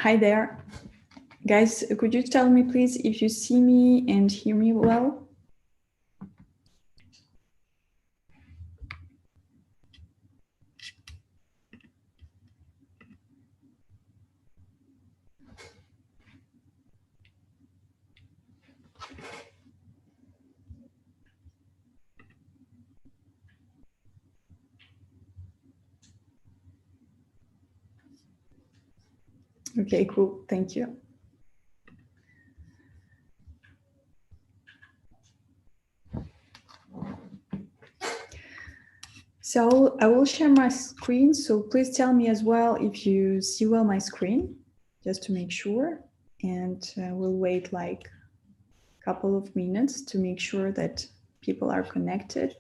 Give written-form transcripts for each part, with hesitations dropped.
Hi there. Guys, could you tell me please if you see me and hear me well? Okay, cool. Thank you. So I will share my screen. So please tell me as well if you see well my screen, just to make sure. And we'll wait like a couple of minutes to make sure that people are connected.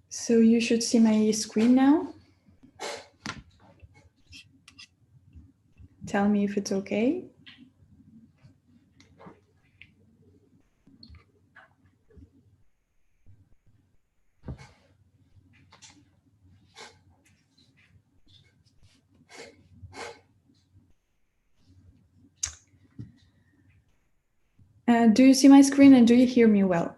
So you should see my screen now. Tell me if it's okay. Do you see my screen and do you hear me well?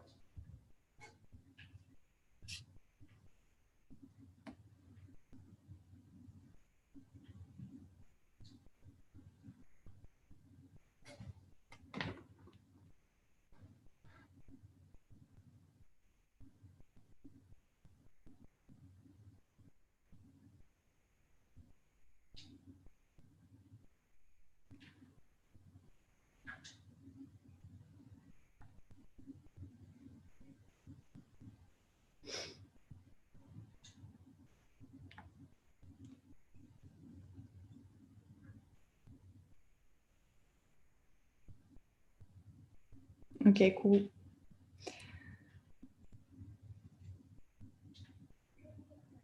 Okay, cool.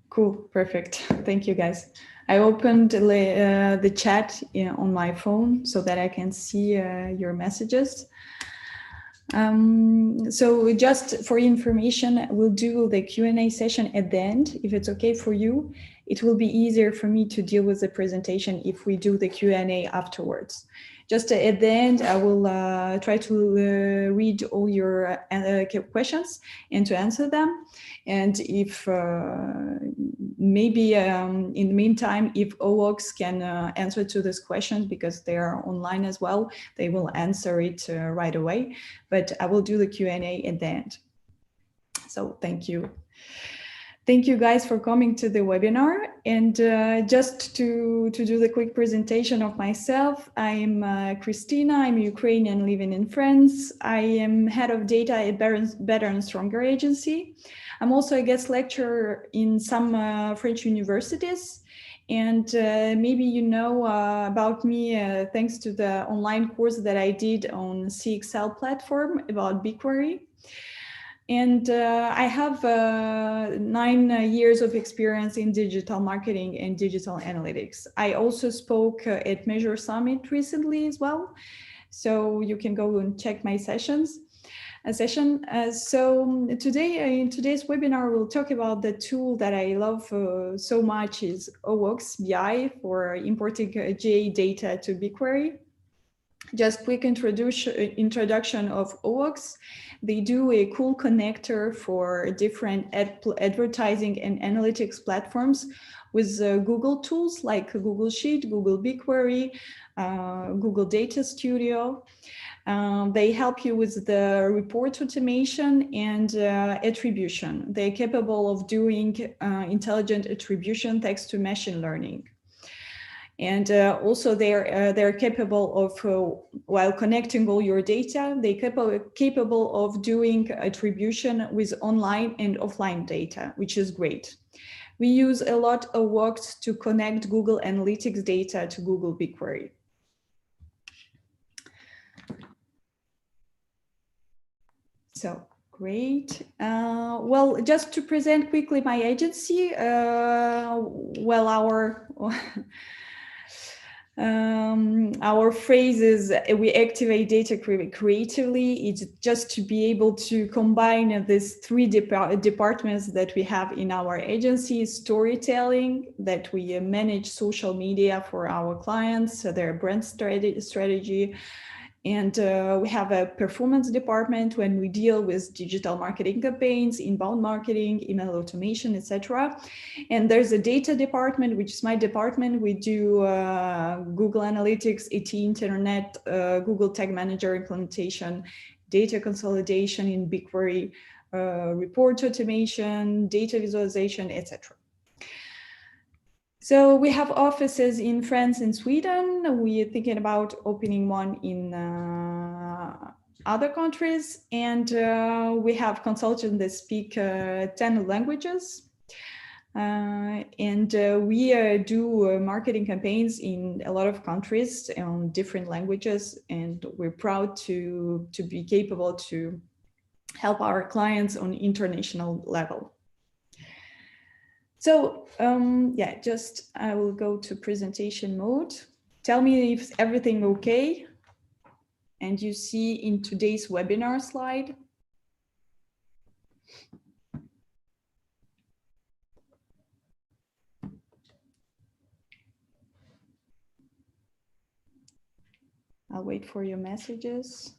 Cool, perfect. Thank you, guys. I opened the chat on my phone so that I can see your messages. So just for information, we'll do the Q&A session at the end. If it's okay for you, it will be easier for me to deal with the presentation if we do the Q&A afterwards. Just at the end, I will try to read all your questions and to answer them. And if maybe in the meantime, if OWOX can answer to these questions because they are online as well, they will answer it right away. But I will do the Q&A at the end. So thank you. Thank you guys for coming to the webinar. And just to do the quick presentation of myself, I'm Christina, I'm Ukrainian living in France. I am head of data at Better and Stronger agency. I'm also a guest lecturer in some French universities. And maybe you know about me thanks to the online course that I did on CXL platform about BigQuery. And I have 9 years of experience in digital marketing and digital analytics. I also spoke at Measure Summit recently as well. So you can go and check my sessions. So today, in today's webinar, we'll talk about the tool that I love so much is OWOX BI for importing GA data to BigQuery. Just quick introduction of OWOX. They do a cool connector for different advertising and analytics platforms with Google tools like Google Sheet, Google BigQuery, Google Data Studio. They help you with the report automation and attribution. They're capable of doing intelligent attribution thanks to machine learning. And also they're capable of, while connecting all your data, they're capable of doing attribution with online and offline data, which is great. We use a lot of OWOX to connect Google Analytics data to Google BigQuery. So great. Well, just to present quickly my agency, well, our phrase is we activate data creatively. It's just to be able to combine these three departments that we have in our agency: storytelling, that we manage social media for our clients, their brand strategy. And we have a performance department when we deal with digital marketing campaigns, inbound marketing, email automation, etc. And there's a data department, which is my department. We do Google Analytics, ET Internet, Google Tag Manager implementation, data consolidation in BigQuery, report automation, data visualization, etc. So we have offices in France and Sweden. We're thinking about opening one in other countries. And we have consultants that speak 10 languages. And we do marketing campaigns in a lot of countries on different languages. And we're proud to be capable to help our clients on international level. So yeah, just I will go to presentation mode. Tell me if everything okay. And you see in today's webinar slide. I'll wait for your messages.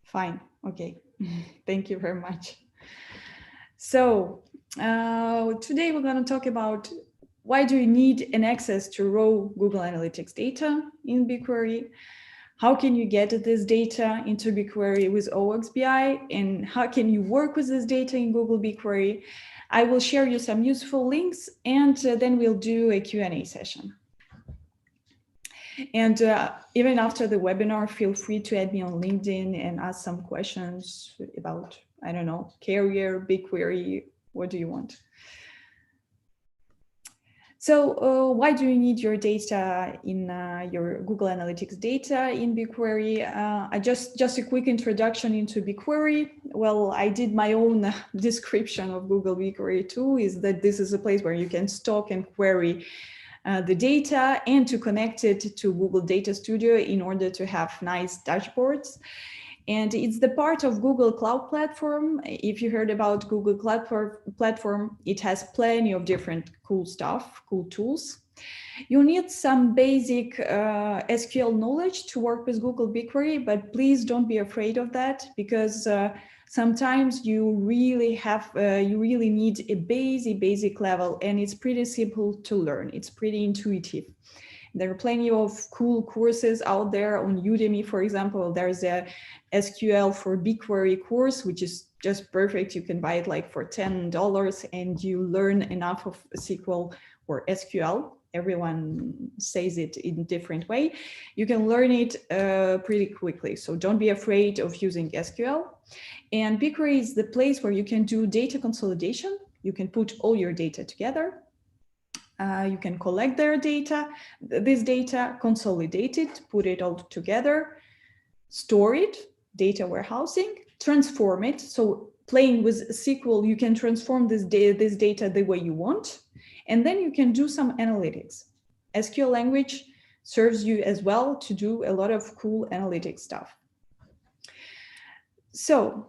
Fine, okay, thank you very much. So today we're going to talk about why do you need an access to raw Google Analytics data in BigQuery? How can you get this data into BigQuery with OWOX BI? And how can you work with this data in Google BigQuery? I will share you some useful links, and then we'll do a Q&A session. And even after the webinar, feel free to add me on LinkedIn and ask some questions about, I don't know, Carrier, BigQuery, what do you want? So why do you need your data in your Google Analytics data in BigQuery? Just a quick introduction into BigQuery. Well, I did my own description of Google BigQuery too, is that this is a place where you can stock and query the data and to connect it to Google Data Studio in order to have nice dashboards. And it's the part of Google Cloud Platform. If you heard about Google Cloud Platform, it has plenty of different cool stuff, cool tools. You need some basic SQL knowledge to work with Google BigQuery, but please don't be afraid of that, because sometimes you really need a basic level, and it's pretty simple to learn. It's pretty intuitive. There are plenty of cool courses out there on Udemy, for example. There's a SQL for BigQuery course, which is just perfect. You can buy it like for $10 and you learn enough of SQL or SQL. Everyone says it in a different way. You can learn it pretty quickly. So don't be afraid of using SQL. And BigQuery is the place where you can do data consolidation. You can put all your data together. You can collect this data, consolidate it, put it all together, store it, data warehousing, transform it. So playing with SQL, you can transform this data the way you want, and then you can do some analytics. SQL language serves you as well to do a lot of cool analytics stuff. So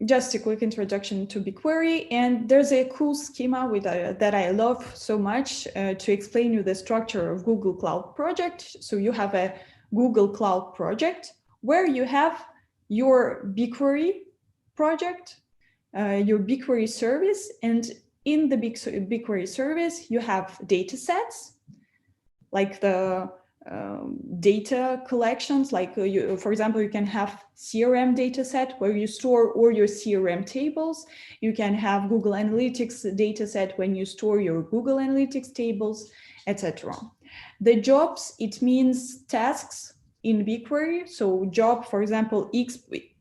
just a quick introduction to BigQuery, and there's a cool schema that I love so much to explain you the structure of Google Cloud Project. So you have a Google Cloud Project where you have your BigQuery project, your BigQuery service, and in the BigQuery service, you have data sets, like the data collections, like for example, you can have CRM data set where you store all your CRM tables. You can have Google Analytics data set when you store your Google Analytics tables, etc. The jobs, it means tasks in BigQuery. So job, for example,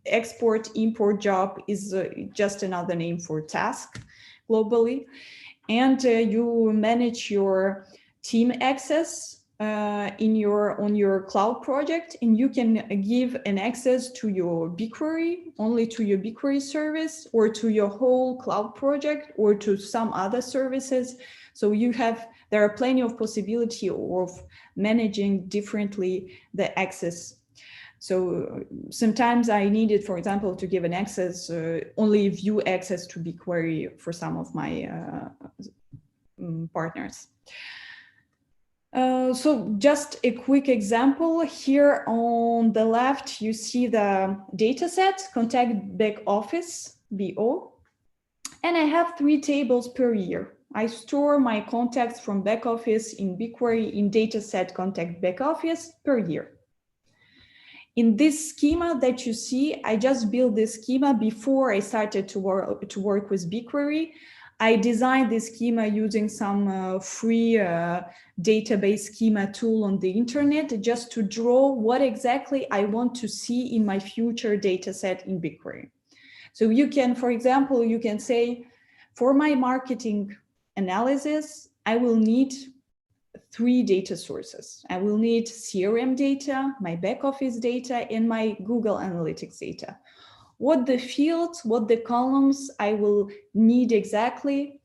export, import job is just another name for task globally. And you manage your team access on your cloud project, and you can give an access to your BigQuery, only to your BigQuery service, or to your whole cloud project, or to some other services. So there are plenty of possibility of managing differently the access. So sometimes I needed, for example, to give an access, only view access to BigQuery for some of my partners. So just a quick example here on the left, you see the data set, contact back office, BO, and I have 3 tables per year. I store my contacts from back office in BigQuery in dataset contact back office per year. In this schema that you see, I just built this schema before I started to work with BigQuery. I designed this schema using some free database schema tool on the internet, just to draw what exactly I want to see in my future dataset in BigQuery. So you can, for example, you can say, for my marketing analysis, I will need 3 data sources. I will need CRM data, my back office data, and my Google Analytics data. What the fields, what the columns I will need exactly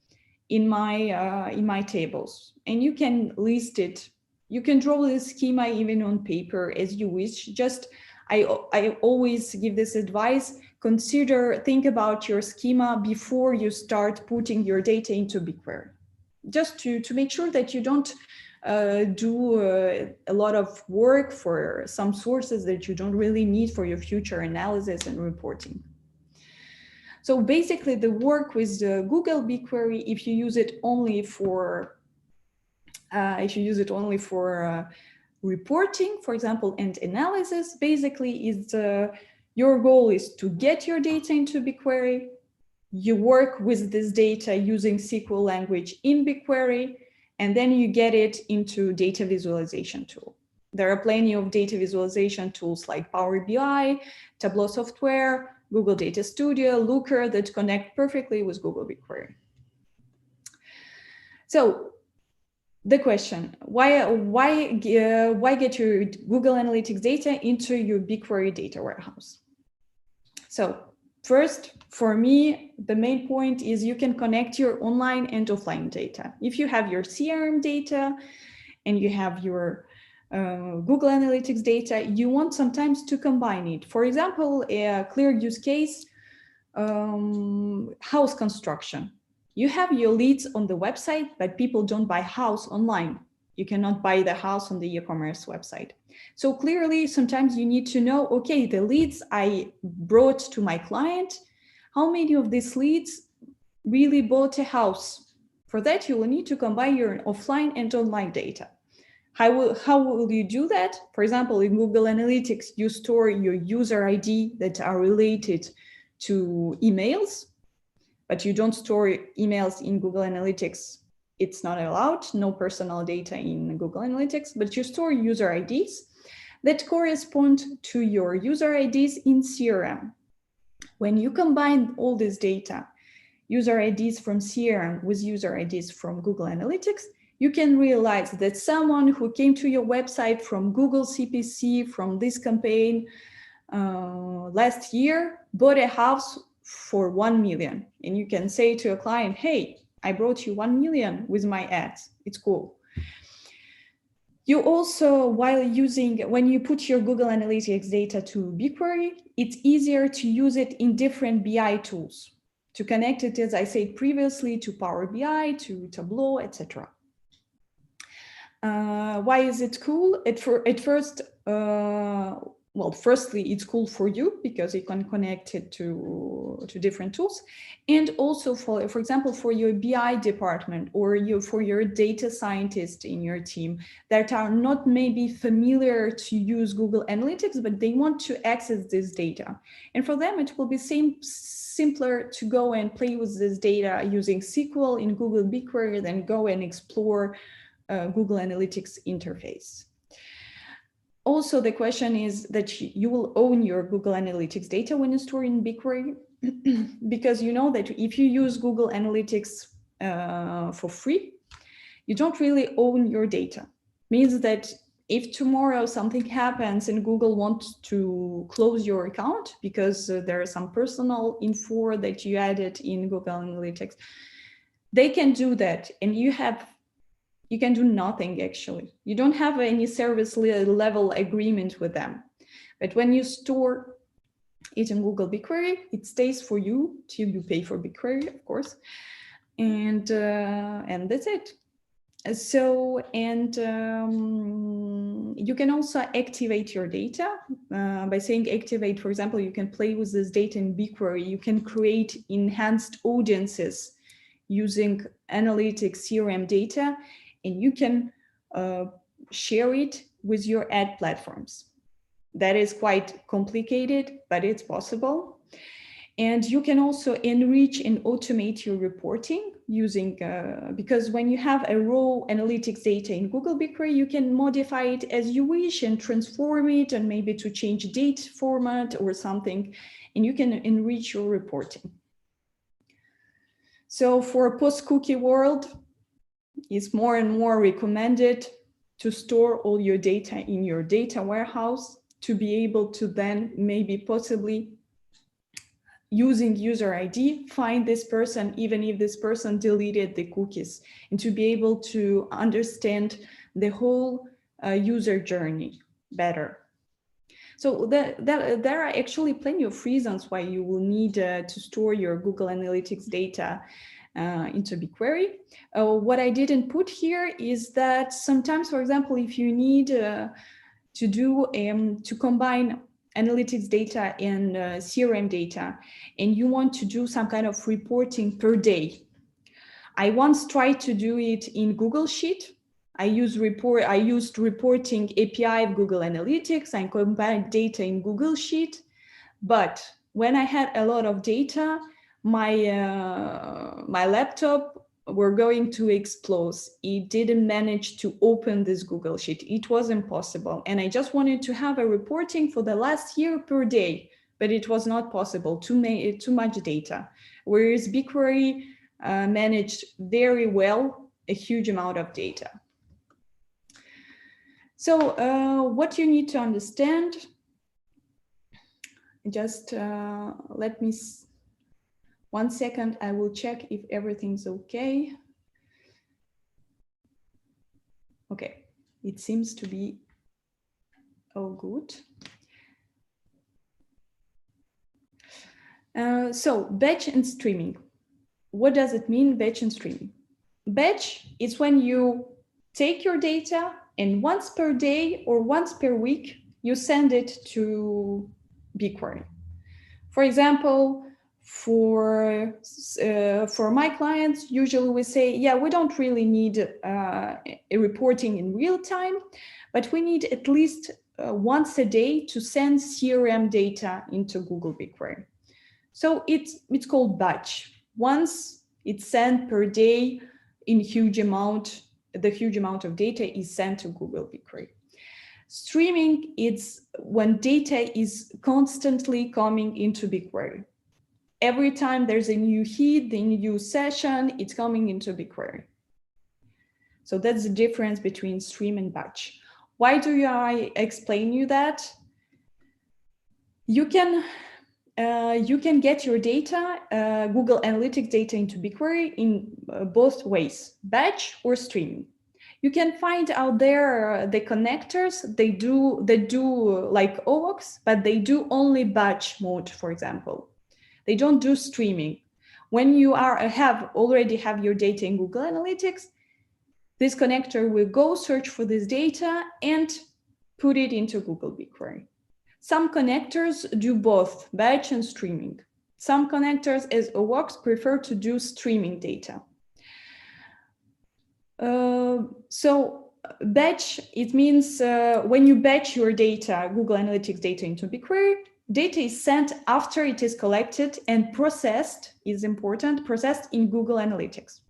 in my tables. And you can list it. You can draw this schema even on paper as you wish. Just, I always give this advice, think about your schema before you start putting your data into BigQuery. Just to make sure that you don't do a lot of work for some sources that you don't really need for your future analysis and reporting. So basically the work with the Google BigQuery, if you use it only for reporting, for example, and analysis, basically is your goal is to get your data into BigQuery. You work with this data using SQL language in BigQuery, and then you get it into data visualization tool. There are plenty of data visualization tools like Power BI, Tableau software, Google Data Studio, Looker that connect perfectly with Google BigQuery. So the question, why get your Google Analytics data into your BigQuery data warehouse? So first, for me, the main point is you can connect your online and offline data. If you have your CRM data and you have your Google Analytics data, you want sometimes to combine it. For example, a clear use case, house construction. You have your leads on the website, but people don't buy house online. You cannot buy the house on the e-commerce website. So clearly, sometimes you need to know, okay, the leads I brought to my client, how many of these leads really bought a house? For that, you will need to combine your offline and online data. How will you do that? For example, in Google Analytics, you store your user ID that are related to emails, but you don't store emails in Google Analytics. It's not allowed, no personal data in Google Analytics, but you store user IDs that correspond to your user IDs in CRM. When you combine all this data, user IDs from CRM with user IDs from Google Analytics, you can realize that someone who came to your website from Google CPC, from this campaign last year, bought a house for 1 million. And you can say to a client, hey, I brought you 1 million with my ads. It's cool. You also, when you put your Google Analytics data to BigQuery, it's easier to use it in different BI tools, to connect it, as I said previously, to Power BI, to Tableau, etc. Why is it cool? At first, well, firstly, it's cool for you because you can connect it to different tools. And also for example, for your BI department or for your data scientist in your team that are not maybe familiar to use Google Analytics, but they want to access this data. And for them, it will be simpler to go and play with this data using SQL in Google BigQuery than go and explore Google Analytics interface. Also, the question is that you will own your Google Analytics data when you store in BigQuery, because you know that if you use Google Analytics for free, you don't really own your data. Means that if tomorrow something happens and Google wants to close your account because there is some personal info that you added in Google Analytics, they can do that, and you can do nothing actually. You don't have any service level agreement with them. But when you store it in Google BigQuery, it stays for you till you pay for BigQuery, of course. And that's it. So, and you can also activate your data by saying activate. For example, you can play with this data in BigQuery. You can create enhanced audiences using analytics CRM data, and you can share it with your ad platforms. That is quite complicated, but it's possible. And you can also enrich and automate your reporting using, because when you have a raw analytics data in Google BigQuery, you can modify it as you wish and transform it and maybe to change date format or something, and you can enrich your reporting. So for a post-cookie world, it's more and more recommended to store all your data in your data warehouse to be able to then maybe possibly using user ID, find this person, even if this person deleted the cookies, and to be able to understand the whole user journey better. So there are actually plenty of reasons why you will need to store your Google Analytics data into BigQuery. What I didn't put here is that sometimes, for example, if you need to combine analytics data and CRM data, and you want to do some kind of reporting per day. I once tried to do it in Google Sheet. I used reporting API of Google Analytics and combined data in Google Sheet. But when I had a lot of data, my laptop were going to explode. It didn't manage to open this Google Sheet. It was impossible. And I just wanted to have a reporting for the last year per day, but it was not possible, too much data. Whereas BigQuery managed very well a huge amount of data. So what you need to understand, just let me 1 second, I will check if everything's okay. Okay, it seems to be all good. So batch and streaming. What does it mean, batch and streaming? Batch is when you take your data and once per day or once per week, you send it to BigQuery. For example, for my clients, usually we say, yeah, we don't really need a reporting in real time, but we need at least once a day to send CRM data into Google BigQuery. So it's called batch. Once it's sent per day in huge amount, the huge amount of data is sent to Google BigQuery. Streaming, it's when data is constantly coming into BigQuery. Every time there's a new hit, the new session, it's coming into BigQuery. So that's the difference between stream and batch. Why do I explain you that? You can get your data, Google Analytics data into BigQuery in both ways, batch or streaming. You can find out there the connectors, they do like OWOX, but they do only batch mode, for example. They don't do streaming. When you already have your data in Google Analytics, this connector will go search for this data and put it into Google BigQuery. Some connectors do both batch and streaming. Some connectors, as OWOX, prefer to do streaming data. So batch, it means when you batch your data, Google Analytics data into BigQuery, data is sent after it is collected and processed, is important, processed in Google Analytics.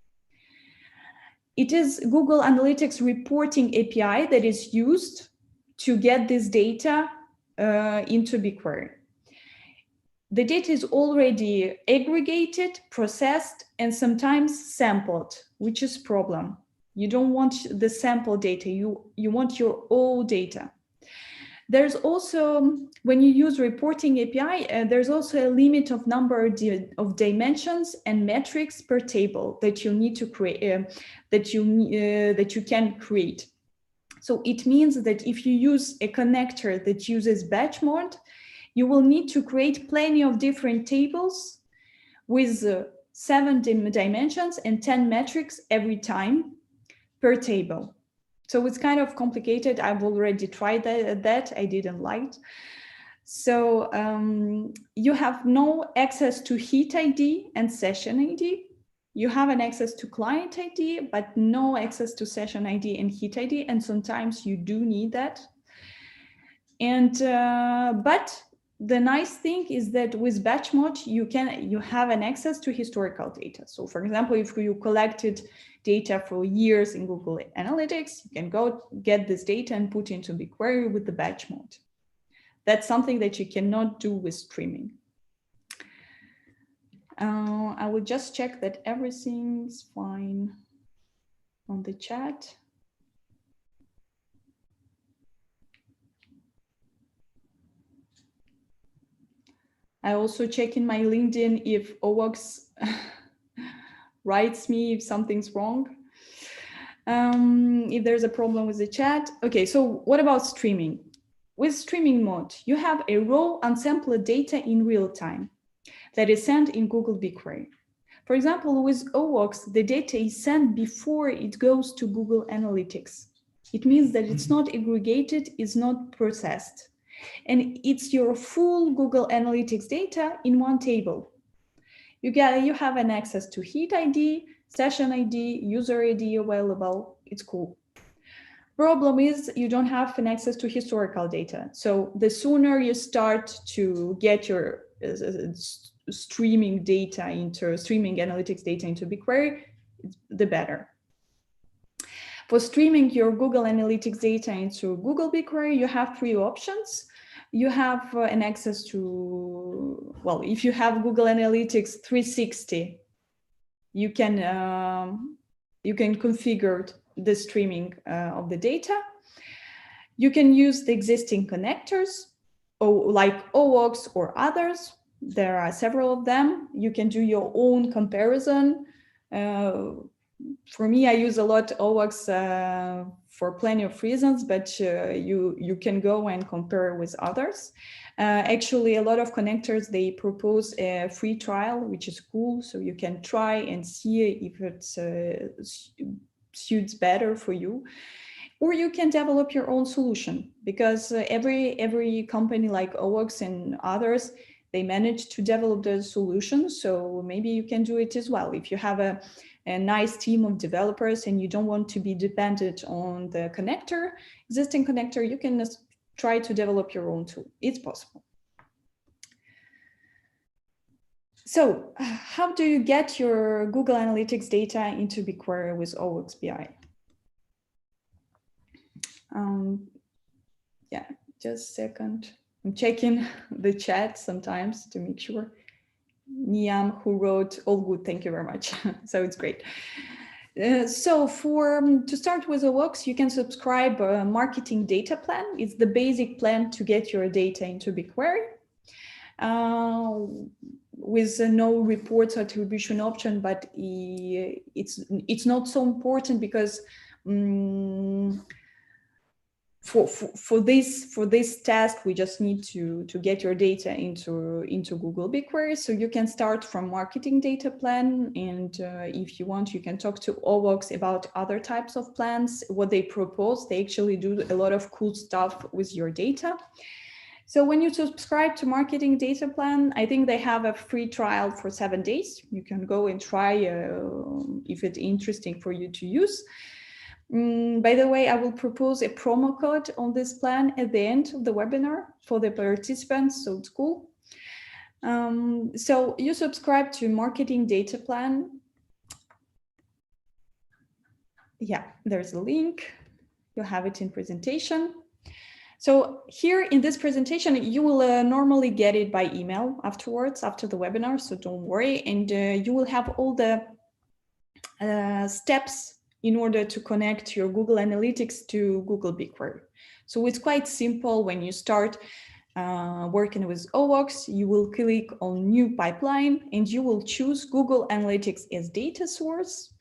It is Google Analytics reporting API that is used to get this data into BigQuery. The data is already aggregated, processed, and sometimes sampled, which is a problem. You don't want the sample data, you want your own data. There's also, when you use reporting API, there's also a limit of number of dimensions and metrics per table that you need to create, that you can create. So it means that if you use a connector that uses batch mode, you will need to create plenty of different tables with 7 dimensions and 10 metrics every time per table. So it's kind of complicated. I've already tried that. I didn't like. So you have no access to heat ID and session ID. You have an access to client ID, but no access to session ID and heat ID. And sometimes you do need that. And but the nice thing is that with batch mode, you have an access to historical data. So for example, if you collected data for years in Google Analytics, you can go get this data and put into BigQuery with the batch mode. That's something that you cannot do with streaming. I will just check that everything's fine on the chat. I also check in my LinkedIn if OWOX writes me if something's wrong. If there's a problem with the chat. Okay, so what about streaming? With streaming mode, you have a raw unsampled data in real time that is sent in Google BigQuery. For example, with OWOX, the data is sent before it goes to Google Analytics. It means that it's not aggregated, it's not processed. And it's your full Google Analytics data in one table. You have an access to heat ID, session ID, user ID available. It's cool. Problem is you don't have an access to historical data. So the sooner you start to get your streaming analytics data into BigQuery, the better. For streaming your Google Analytics data into Google BigQuery, you have 3 options. You have an access to, well, if you have Google Analytics 360, you can configure the streaming of the data. You can use the existing connectors, like OWOX or others. There are several of them. You can do your own comparison. For me, I use a lot OWOX for plenty of reasons, but you can go and compare with others. Actually, a lot of connectors, they propose a free trial, which is cool. So you can try and see if it suits better for you. Or you can develop your own solution, because every company like OWOX and others, they manage to develop the solution. So maybe you can do it as well. If you have a nice team of developers and you don't want to be dependent on the existing connector, you can just try to develop your own tool. It's possible. So how do you get your Google Analytics data into BigQuery with OWOX BI? Yeah, just a second. I'm checking the chat sometimes to make sure. Niam, who wrote, all good, thank you very much. So it's great. So to start with OWOX, you can subscribe a marketing data plan. It's the basic plan to get your data into BigQuery. With no reports attribution option, but it's not so important because for this task, we just need to get your data into Google BigQuery. So you can start from marketing data plan, and if you want, you can talk to OWOX about other types of plans, what they propose. They actually do a lot of cool stuff with your data. So when you subscribe to Marketing Data Plan, I think they have a free trial for 7 days. You can go and try if it's interesting for you to use. By the way, I will propose a promo code on this plan at the end of the webinar for the participants, so it's cool. So you subscribe to Marketing Data Plan. Yeah, there's a link. You have it in presentation. So here in this presentation, you will normally get it by email afterwards, after the webinar, so don't worry. And you will have all the steps in order to connect your Google Analytics to Google BigQuery. So it's quite simple. When you start working with OWOX, you will click on New Pipeline and you will choose Google Analytics as data source.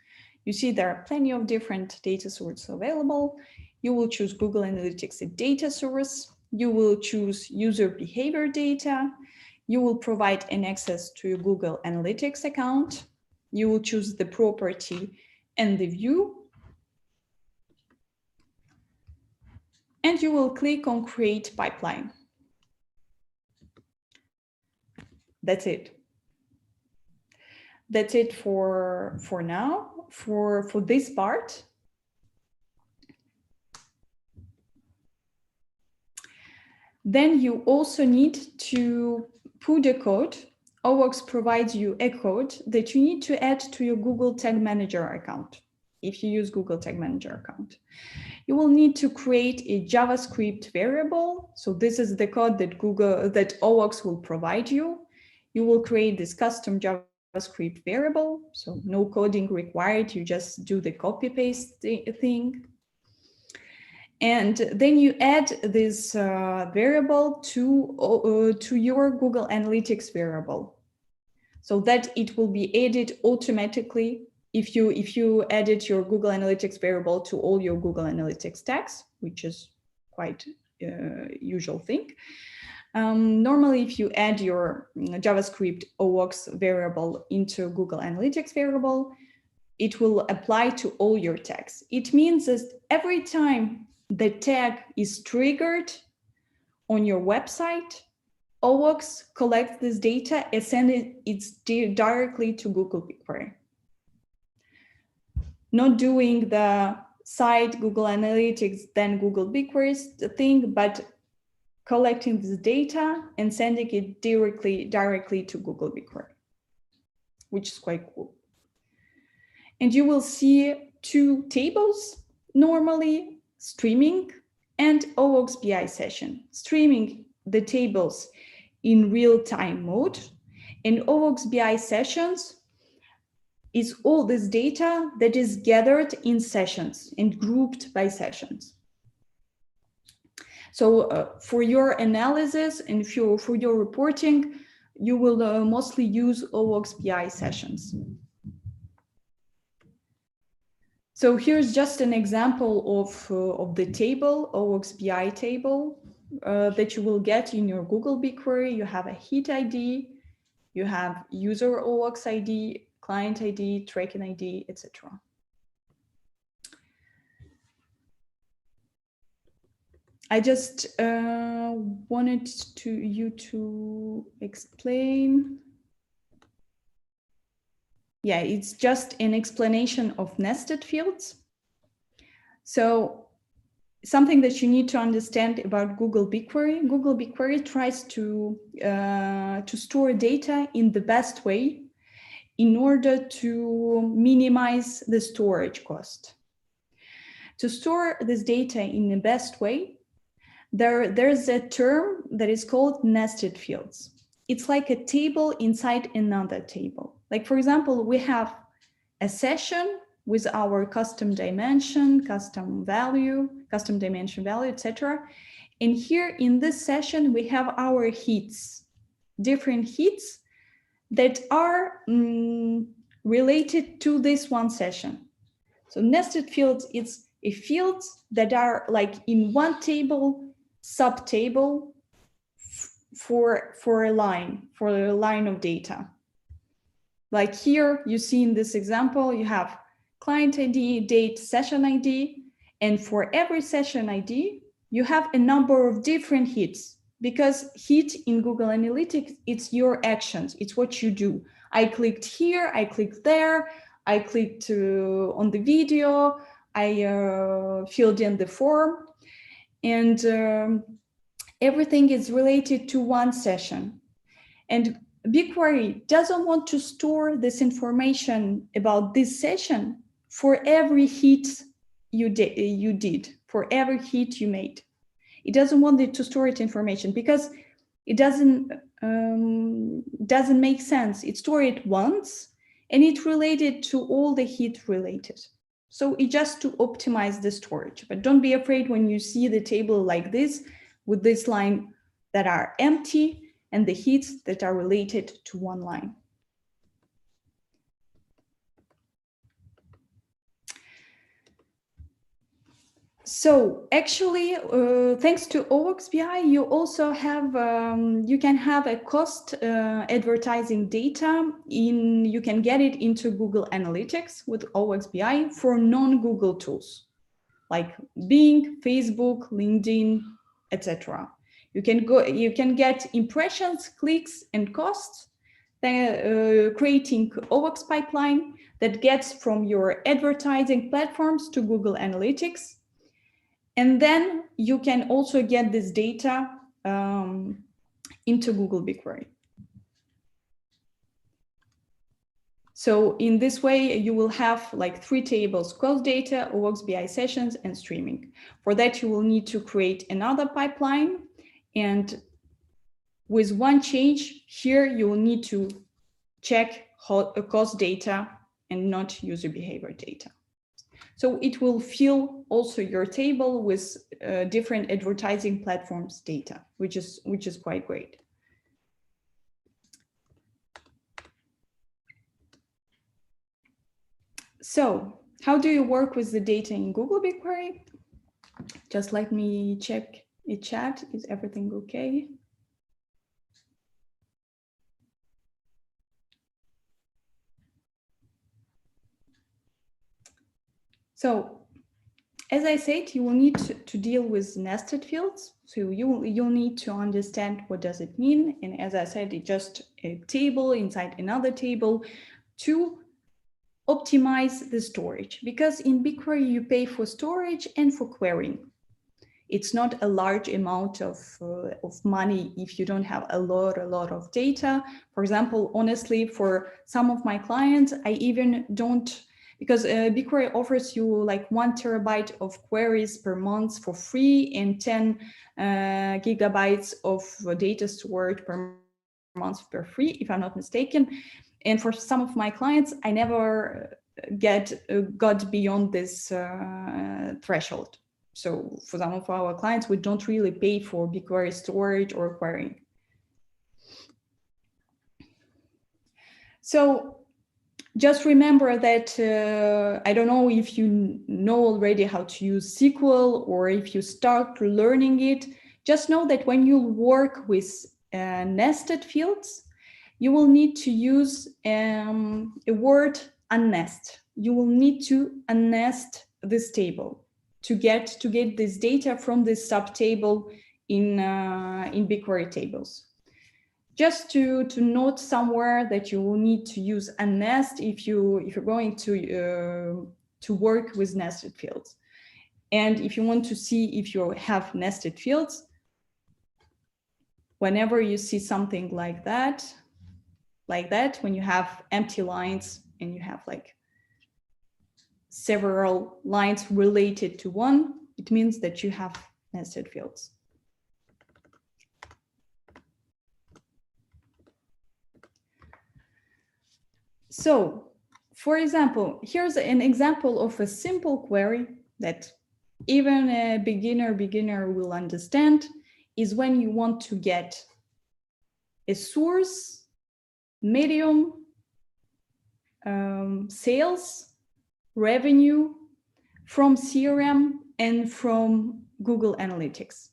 You see there are plenty of different data sources available. You will choose Google Analytics as data source. You will choose user behavior data. You will provide an access to your Google Analytics account. You will choose the property and the view. And you will click on Create Pipeline. That's it. That's it for now, for this part. Then you also need to put a code. OWOX provides you a code that you need to add to your Google Tag Manager account. If you use Google Tag Manager account, you will need to create a JavaScript variable. So this is the code that OWOX will provide you. You will create this custom JavaScript variable. So no coding required. You just do the copy paste thing. And then you add this variable to your Google Analytics variable, so that it will be added automatically if you added your Google Analytics variable to all your Google Analytics tags, which is quite usual thing. Normally, if you add your JavaScript OWOX variable into Google Analytics variable, it will apply to all your tags. It means that every time the tag is triggered on your website, OWOX collects this data and sends it directly to Google BigQuery. Not doing the site Google Analytics, then Google BigQuery thing, but collecting this data and sending it directly to Google BigQuery, which is quite cool. And you will see 2 tables normally: streaming and OWOX BI session. Streaming the tables in real-time mode, and OWOX BI sessions is all this data that is gathered in sessions and grouped by sessions. So for your analysis and for your reporting, you will mostly use OWOX BI sessions. So here's just an example of the table, OWOX BI table, that you will get in your Google BigQuery. You have a heat ID, you have user OWOX ID, client ID, tracking ID, etc. I just wanted you to explain. Yeah, it's just an explanation of nested fields. So something that you need to understand about Google BigQuery. Google BigQuery tries to store data in the best way in order to minimize the storage cost. To store this data in the best way, there's a term that is called nested fields. It's like a table inside another table. Like, for example, we have a session with our custom dimension, custom dimension value, etc. And here in this session, we have our heats, different heats that are related to this one session. So nested fields, it's a fields that are like in one table, sub-table for a line of data. Like here, you see in this example, you have client ID, date, session ID, and for every session ID, you have a number of different hits. because heat in Google Analytics, it's your actions, it's what you do. I clicked here, I clicked there, I clicked on the video, I filled in the form, and everything is related to one session. And BigQuery doesn't want to store this information about this session for every hit you did, for every hit you made. It doesn't want it to store it information because it doesn't make sense. It stored it once and it related to all the hit related. So it just to optimize the storage. But don't be afraid when you see the table like this with this line that are empty and the hits that are related to one line. So actually, thanks to OWOX BI, you also have, you can have a cost advertising data you can get it into Google Analytics with OWOX BI for non-Google tools like Bing, Facebook, LinkedIn, etc. You can get impressions, clicks, and costs, creating OWOX pipeline that gets from your advertising platforms to Google Analytics. And then you can also get this data into Google BigQuery. So in this way, you will have like 3 tables: cost data, OWOX BI sessions, and streaming. For that, you will need to create another pipeline. And with one change here, you will need to check cost data and not user behavior data. So it will fill also your table with different advertising platforms data, which is quite great. So how do you work with the data in Google BigQuery? Just let me check the chat. Is everything okay? So as I said, you will need to deal with nested fields. So you'll need to understand what does it mean. And as I said, it's just a table inside another table to optimize the storage. Because in BigQuery, you pay for storage and for querying. It's not a large amount of money if you don't have a lot of data. For example, honestly, for some of my clients, I even don't, because BigQuery offers you like 1 terabyte of queries per month for free and 10 gigabytes of data stored per month for free, if I'm not mistaken. And for some of my clients, I never got beyond this threshold. So for some of our clients, we don't really pay for BigQuery storage or querying. So just remember that, I don't know if you know already how to use SQL or if you start learning it, just know that when you work with nested fields, you will need to use a word unnest. You will need to unnest this table to get this data from this subtable in BigQuery tables. Just to note somewhere that you will need to use unnest if you're going to work with nested fields. And if you want to see if you have nested fields, whenever you see something like that, when you have empty lines and you have like several lines related to one, it means that you have nested fields. So, for example, here's an example of a simple query that even a beginner will understand, is when you want to get a source, medium, sales, revenue from CRM and from Google Analytics.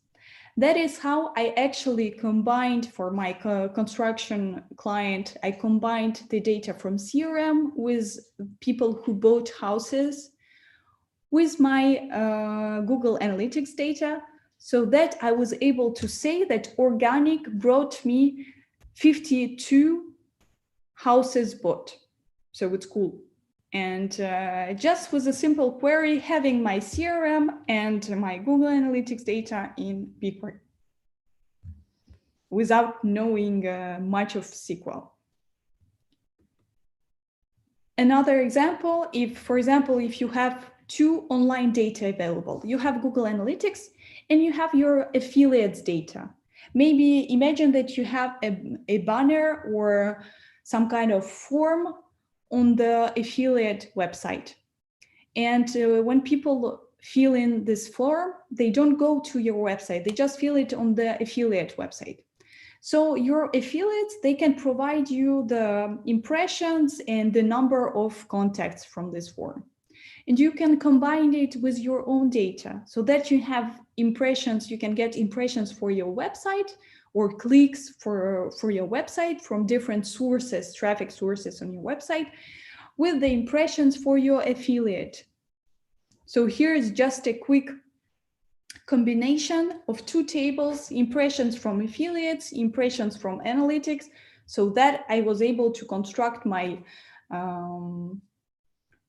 That is how I actually combined for my construction client. I combined the data from CRM with people who bought houses with my Google Analytics data. so that I was able to say that organic brought me 52 houses bought. So it's cool. And just with a simple query, having my CRM and my Google Analytics data in BigQuery without knowing much of SQL. Another example, for example, if you have two online data available, you have Google Analytics and you have your affiliates data. Maybe imagine that you have a banner or some kind of form on the affiliate website. And when people fill in this form, they don't go to your website, they just fill it on the affiliate website. So your affiliates, they can provide you the impressions and the number of contacts from this form. And you can combine it with your own data so that you have impressions, you can get impressions for your website or clicks for your website from different sources, traffic sources on your website, with the impressions for your affiliate. So here is just a quick combination of two tables, impressions from affiliates, impressions from analytics, so that I was able to construct my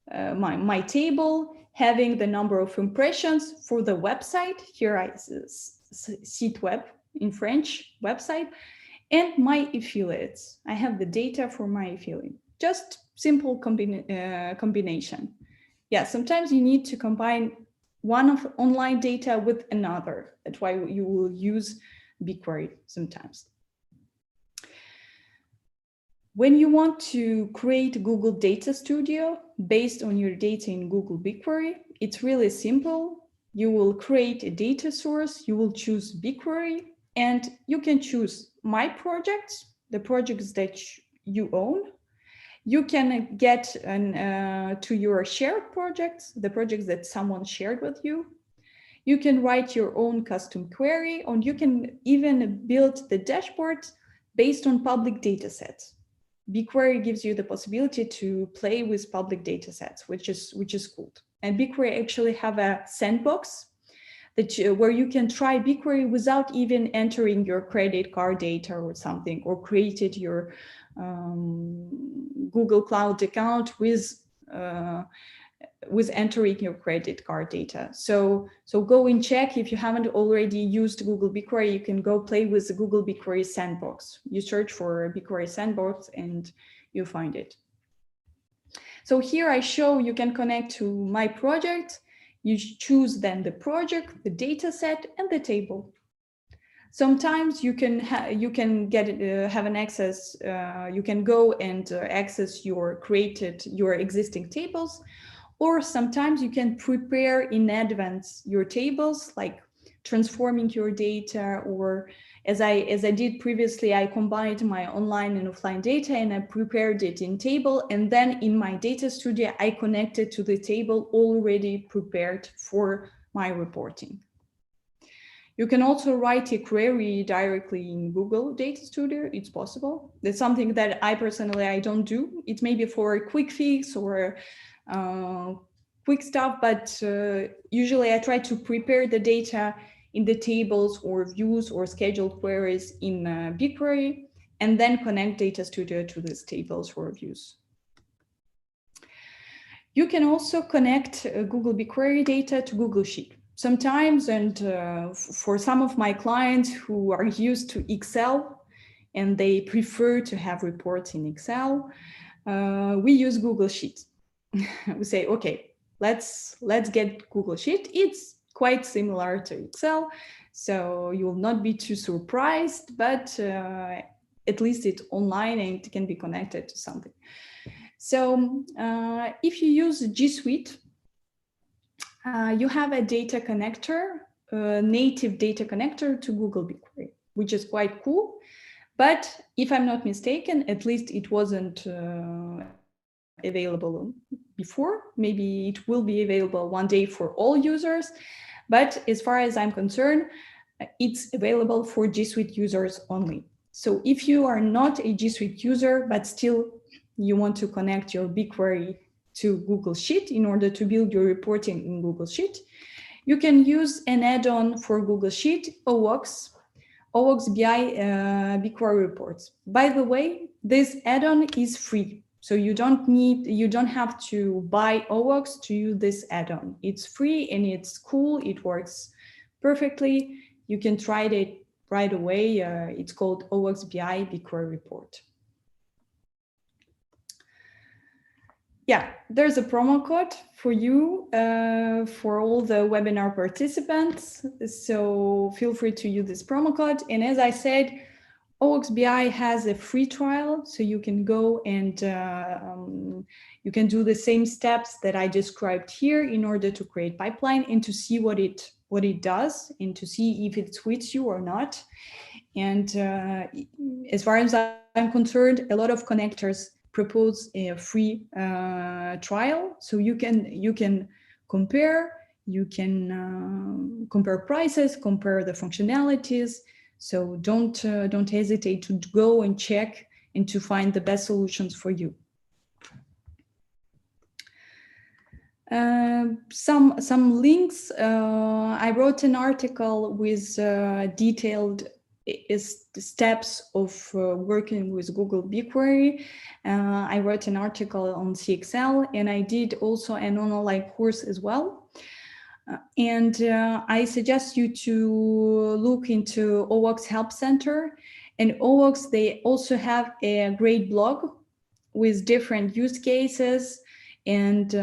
my table, having the number of impressions for the website. Here I site web in French website, and my affiliates. I have the data for my affiliate. Just simple combination. Yeah, sometimes you need to combine one of online data with another. That's why you will use BigQuery sometimes. When you want to create Google Data Studio based on your data in Google BigQuery, it's really simple. You will create a data source, you will choose BigQuery, and you can choose My Projects, the projects that you own. You can get to your shared projects, the projects that someone shared with you. You can write your own custom query, and you can even build the dashboard based on public data sets. BigQuery gives you the possibility to play with public data sets, which is cool. And BigQuery actually have a sandbox where you can try BigQuery without even entering your credit card data or something, or created your Google Cloud account with entering your credit card data. So go and check. If you haven't already used Google BigQuery, you can go play with the Google BigQuery sandbox. You search for BigQuery sandbox and you find it. So here I show you can connect to My Project. You choose then the project, the data set, and the table. Sometimes you can have an access. You can go and access your existing tables, or sometimes you can prepare in advance your tables, like transforming your data, or as I did previously, I combined my online and offline data and I prepared it in table, and then in my data studio I connected to the table already prepared for my reporting. You can also write a query directly in Google Data Studio. It's possible. That's something that I don't do. It's maybe for a quick fix or quick stuff, but usually I try to prepare the data in the tables or views or scheduled queries in BigQuery, and then connect Data Studio to these tables or views. You can also connect Google BigQuery data to Google Sheet. Sometimes, and for some of my clients who are used to Excel and they prefer to have reports in Excel, we use Google Sheets. We say, okay, let's get Google Sheet. It's quite similar to Excel, so you will not be too surprised, but at least it's online and it can be connected to something. So if you use G Suite, you have a data connector, native data connector to Google BigQuery, which is quite cool. But if I'm not mistaken, at least it wasn't available before. Maybe it will be available one day for all users. But as far as I'm concerned, it's available for G Suite users only. So if you are not a G Suite user, but still you want to connect your BigQuery to Google Sheet in order to build your reporting in Google Sheet, You can use an add-on for Google Sheet, OWOX, OWOX BI BigQuery reports. By the way, this add-on is free. So you don't have to buy OWOX to use this add-on. It's free and it's cool. It works perfectly. You can try it right away. It's called OWOX BI BigQuery report. Yeah, there's a promo code for you for all the webinar participants. So feel free to use this promo code. And as I said, OWOX BI has a free trial, so you can go and you can do the same steps that I described here in order to create pipeline and to see what it does and to see if it suits you or not. And as far as I'm concerned, a lot of connectors propose a free trial, so you can compare, you can compare prices, compare the functionalities. So don't hesitate to go and check and to find the best solutions for you. Some links. I wrote an article with detailed steps of working with Google BigQuery. I wrote an article on CXL, and I did also an online course as well. And I suggest you to look into OWOX Help Center. And OWOX, they also have a great blog with different use cases. And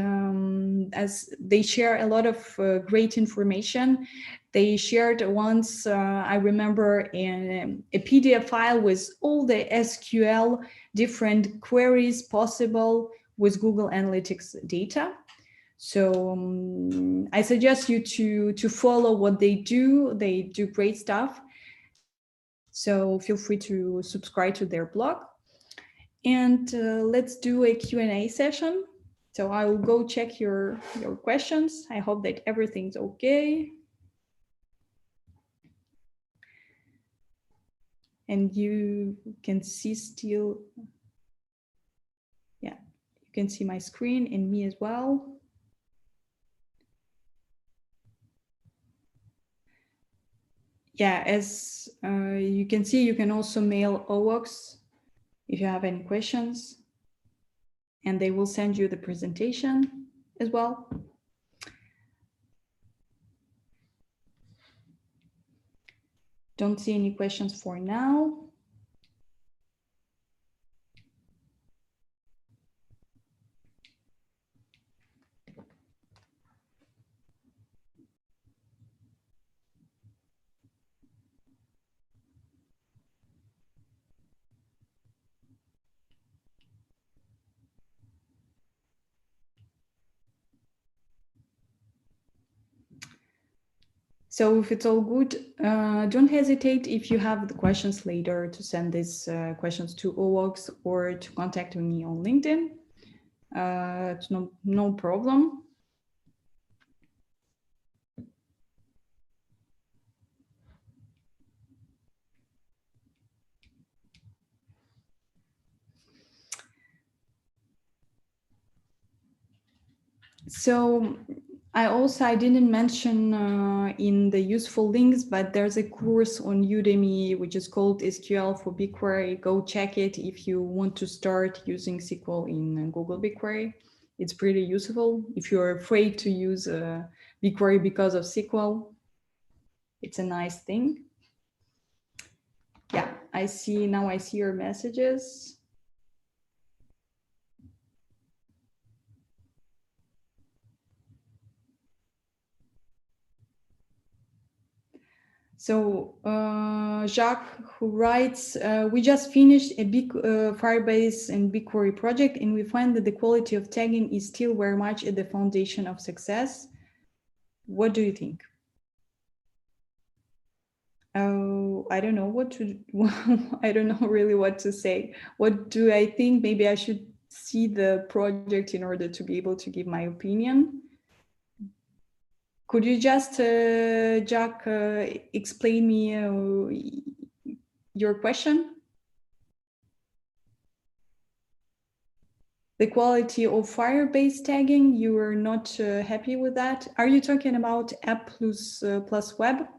as they share a lot of great information. They shared once, I remember, a PDF file with all the SQL different queries possible with Google Analytics data. So I suggest you to follow what they do. They do great stuff. So feel free to subscribe to their blog. And let's do a Q&A session. So I will go check your questions. I hope that everything's okay. And you can see still, yeah, you can see my screen and me as well. Yeah, as you can see, you can also mail OWOX if you have any questions, and they will send you the presentation as well. Don't see any questions for now. So if it's all good, don't hesitate if you have the questions later to send these questions to OWOX or to contact me on LinkedIn. It's no problem. So I didn't mention in the useful links, but there's a course on Udemy which is called SQL for BigQuery. Go check it if you want to start using SQL in Google BigQuery. It's pretty useful. If you're afraid to use BigQuery because of SQL, it's a nice thing. Yeah, I see your messages. So Jacques, who writes, we just finished a big Firebase and BigQuery project, and we find that the quality of tagging is still very much at the foundation of success. What do you think? Oh, I don't know what to, I don't know really what to say. What do I think? Maybe I should see the project in order to be able to give my opinion. Could you just, Jacques, explain me your question? the quality of Firebase tagging, you are not happy with that. Are you talking about app plus web?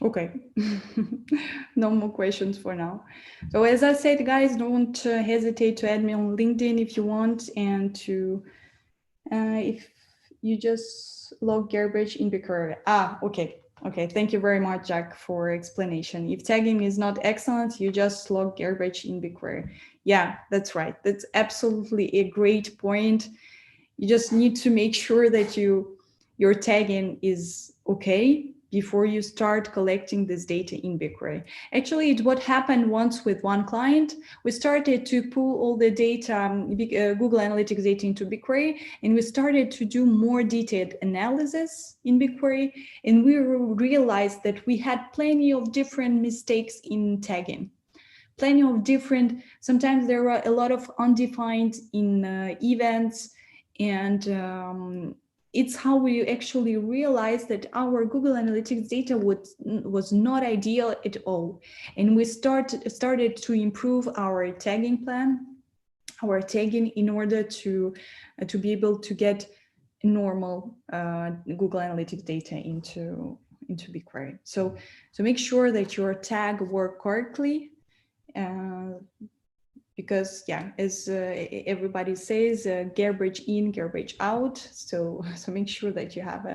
Okay, no more questions for now. So as I said, guys, don't hesitate to add me on LinkedIn if you want, and to if you just log garbage in BigQuery. Okay. Okay, thank you very much, Jack, for explanation. If tagging is not excellent, you just log garbage in BigQuery. Yeah, that's right. That's absolutely a great point. You just need to make sure that your tagging is okay before you start collecting this data in BigQuery. Actually, what happened once with one client, we started to pull all the data, Google Analytics data into BigQuery, and we started to do more detailed analysis in BigQuery, and we realized that we had plenty of different mistakes in tagging. Plenty of different, sometimes there are a lot of undefined in events, and it's how we actually realized that our Google Analytics data was not ideal at all. And we started to improve our tagging plan, our tagging, in order to be able to get normal Google Analytics data into BigQuery. So make sure that your tag work correctly. Because yeah, as everybody says, garbage in, garbage out. So make sure that you have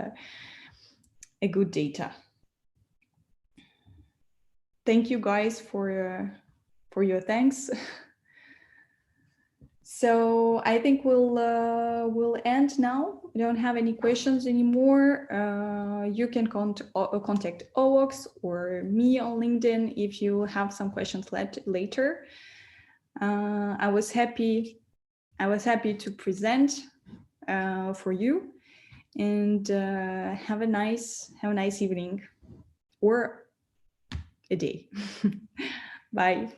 a good data. Thank you guys for your thanks. So I think we'll end now. We don't have any questions anymore. You can contact OWOX or me on LinkedIn if you have some questions later. I was happy to present for you, and have a nice evening or a day. Bye.